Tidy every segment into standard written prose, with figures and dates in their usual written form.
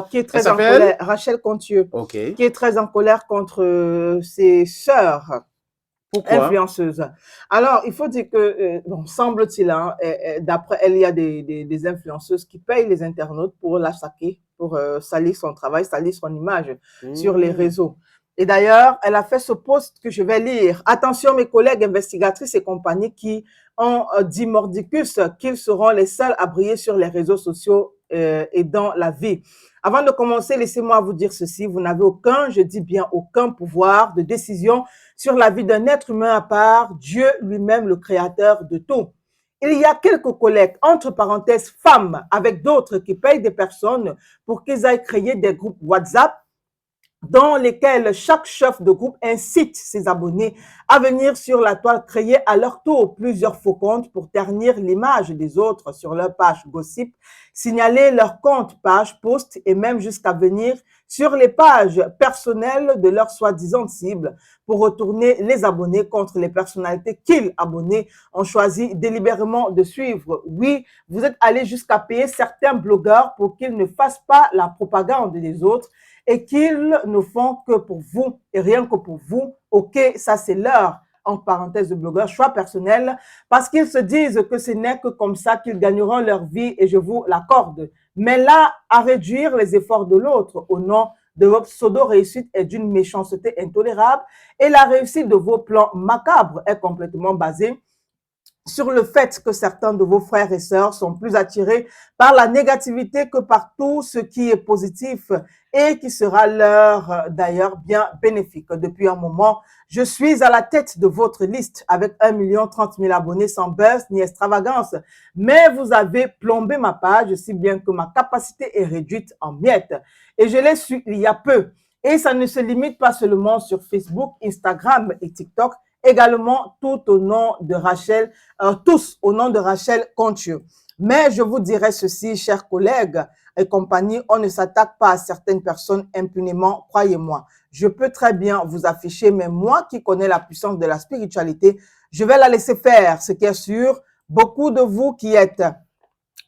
qui est Elle très en colère, s'appelle? Rachel Contieux, Ok. qui est très en colère contre ses sœurs Pourquoi? influenceuses. Alors, il faut dire que, bon, semble-t-il, hein, d'après elle, il y a des influenceuses qui payent les internautes pour la saquer, pour salir son travail, salir son image sur les Hmm. réseaux. Et d'ailleurs, elle a fait ce post que je vais lire. Attention, mes collègues investigatrices et compagnie qui ont dit mordicus qu'ils seront les seuls à briller sur les réseaux sociaux et dans la vie. Avant de commencer, laissez-moi vous dire ceci. Vous n'avez aucun, je dis bien aucun pouvoir de décision sur la vie d'un être humain à part Dieu lui-même, le créateur de tout. Il y a quelques collègues, entre parenthèses femmes, avec d'autres qui payent des personnes pour qu'ils aillent créer des groupes WhatsApp dans lesquels chaque chef de groupe incite ses abonnés à venir sur la toile créer à leur tour plusieurs faux comptes pour ternir l'image des autres sur leur page gossip, signaler leur compte page post et même jusqu'à venir sur les pages personnelles de leurs soi-disant cibles pour retourner les abonnés contre les personnalités qu'ils, abonnés, ont choisi délibérément de suivre. Oui, vous êtes allé jusqu'à payer certains blogueurs pour qu'ils ne fassent pas la propagande des autres et qu'ils ne font que pour vous et rien que pour vous. Ok, ça c'est leur, en parenthèse de blogueur, choix personnel, parce qu'ils se disent que ce n'est que comme ça qu'ils gagneront leur vie et je vous l'accorde. Mais là, à réduire les efforts de l'autre au nom de votre pseudo-réussite est d'une méchanceté intolérable et la réussite de vos plans macabres est complètement basée sur le fait que certains de vos frères et sœurs sont plus attirés par la négativité que par tout ce qui est positif et qui sera leur d'ailleurs bien bénéfique. Depuis un moment, je suis à la tête de votre liste avec 1 030 000 abonnés sans buzz ni extravagance, mais vous avez plombé ma page si bien que ma capacité est réduite en miettes et je l'ai su il y a peu. Et ça ne se limite pas seulement sur Facebook, Instagram et TikTok, également tout au nom de Rachel, tous au nom de Rachel Contieux. Mais je vous dirai ceci, chers collègues et compagnie, on ne s'attaque pas à certaines personnes impunément, croyez-moi. Je peux très bien vous afficher, mais moi qui connais la puissance de la spiritualité, je vais la laisser faire. Ce qui est sûr, beaucoup de vous qui êtes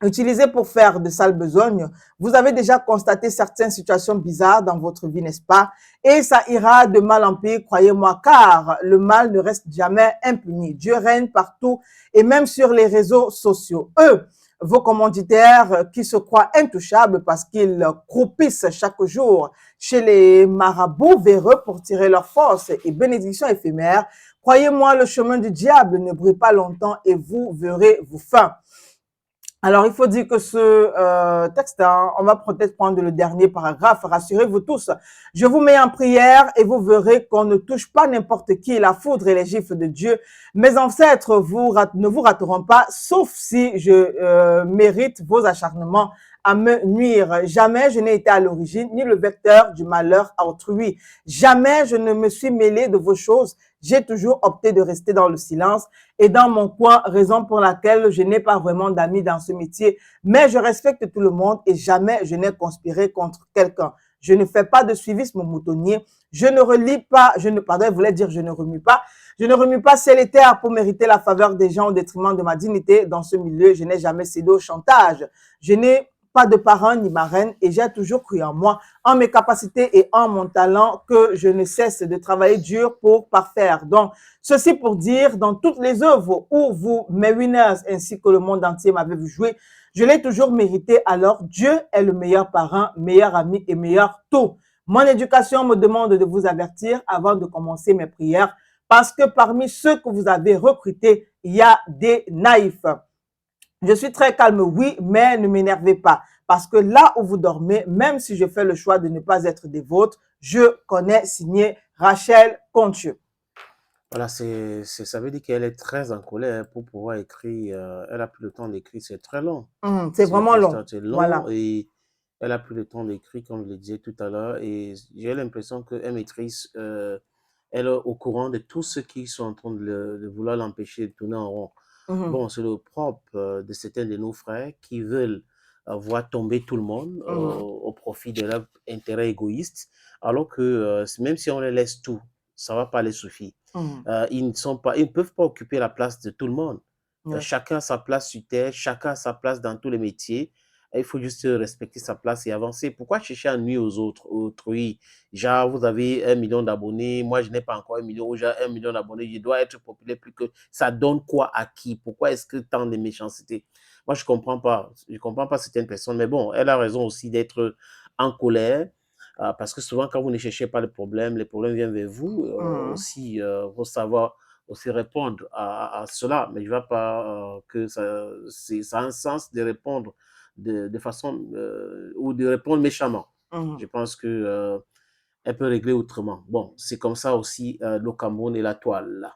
utilisé pour faire de sales besognes, vous avez déjà constaté certaines situations bizarres dans votre vie, n'est-ce pas? Et ça ira de mal en pire, croyez-moi, car le mal ne reste jamais impuni. Dieu règne partout et même sur les réseaux sociaux. Eux, vos commanditaires qui se croient intouchables parce qu'ils croupissent chaque jour chez les marabouts véreux pour tirer leur force et bénédictions éphémères, croyez-moi, le chemin du diable ne brille pas longtemps et vous verrez vos fins. Alors, il faut dire que ce texte, hein, on va peut-être prendre le dernier paragraphe. Rassurez-vous tous. Je vous mets en prière et vous verrez qu'on ne touche pas n'importe qui. La foudre et les gifles de Dieu. Mes ancêtres ne vous rateront pas, sauf si je mérite vos acharnements à me nuire. Jamais je n'ai été à l'origine, ni le vecteur du malheur à autrui. Jamais je ne me suis mêlé de vos choses. J'ai toujours opté de rester dans le silence et dans mon coin, raison pour laquelle je n'ai pas vraiment d'amis dans ce métier. Mais je respecte tout le monde et jamais je n'ai conspiré contre quelqu'un. Je ne fais pas de suivisme moutonnier. Je ne relis pas, pardon, je voulais dire je ne remue pas. Je ne remue pas ciel et terre pour mériter la faveur des gens au détriment de ma dignité. Dans ce milieu, je n'ai jamais cédé au chantage. Je n'ai pas de parrain ni marraine et j'ai toujours cru en moi, en mes capacités et en mon talent que je ne cesse de travailler dur pour parfaire. Donc, ceci pour dire, dans toutes les œuvres où vous, mes winners, ainsi que le monde entier m'avez vu jouer, je l'ai toujours mérité. Alors, Dieu est le meilleur parrain, meilleur ami et meilleur tout. Mon éducation me demande de vous avertir avant de commencer mes prières, parce que parmi ceux que vous avez recrutés, il y a des naïfs. Je suis très calme, oui, mais ne m'énervez pas. Parce que là où vous dormez, même si je fais le choix de ne pas être des vôtres, je connais signé Rachel Contieux. Voilà, ça veut dire qu'elle est très en colère pour pouvoir écrire. Elle a plus le temps d'écrire, c'est très long. C'est vraiment long. C'est long Voilà. et elle a plus le temps d'écrire, comme je le disais tout à l'heure. Et j'ai l'impression qu'elle maîtrise, elle est au courant de tous ceux qui sont en train de vouloir l'empêcher de tourner en rond. Bon, c'est le propre de certains de nos frères qui veulent voir tomber tout le monde au profit de leur intérêt égoïste, alors que même si on les laisse tout, ça ne va pas les suffire. Ils ne peuvent pas occuper la place de tout le monde. Ouais. Chacun a sa place sur terre, chacun a sa place dans tous les métiers. Il faut juste respecter sa place et avancer. Pourquoi chercher à nuire aux autres, autrui? Genre, vous avez 1 million d'abonnés, moi je n'ai pas encore 1 million, ou j'ai 1 million d'abonnés, je dois être populaire plus que... Ça donne quoi à qui? Pourquoi est-ce que tant de méchanceté? Moi, je ne comprends pas. Je ne comprends pas certaines personnes, mais bon, elle a raison aussi d'être en colère, parce que souvent, quand vous ne cherchez pas les problèmes viennent vers vous. Aussi, il faut savoir aussi répondre à cela, mais je ne vois pas que ça a un sens de répondre de façon ou de répondre méchamment. Je pense que elle peut régler autrement. Bon, c'est comme ça aussi le Cameroun et la toile. Là.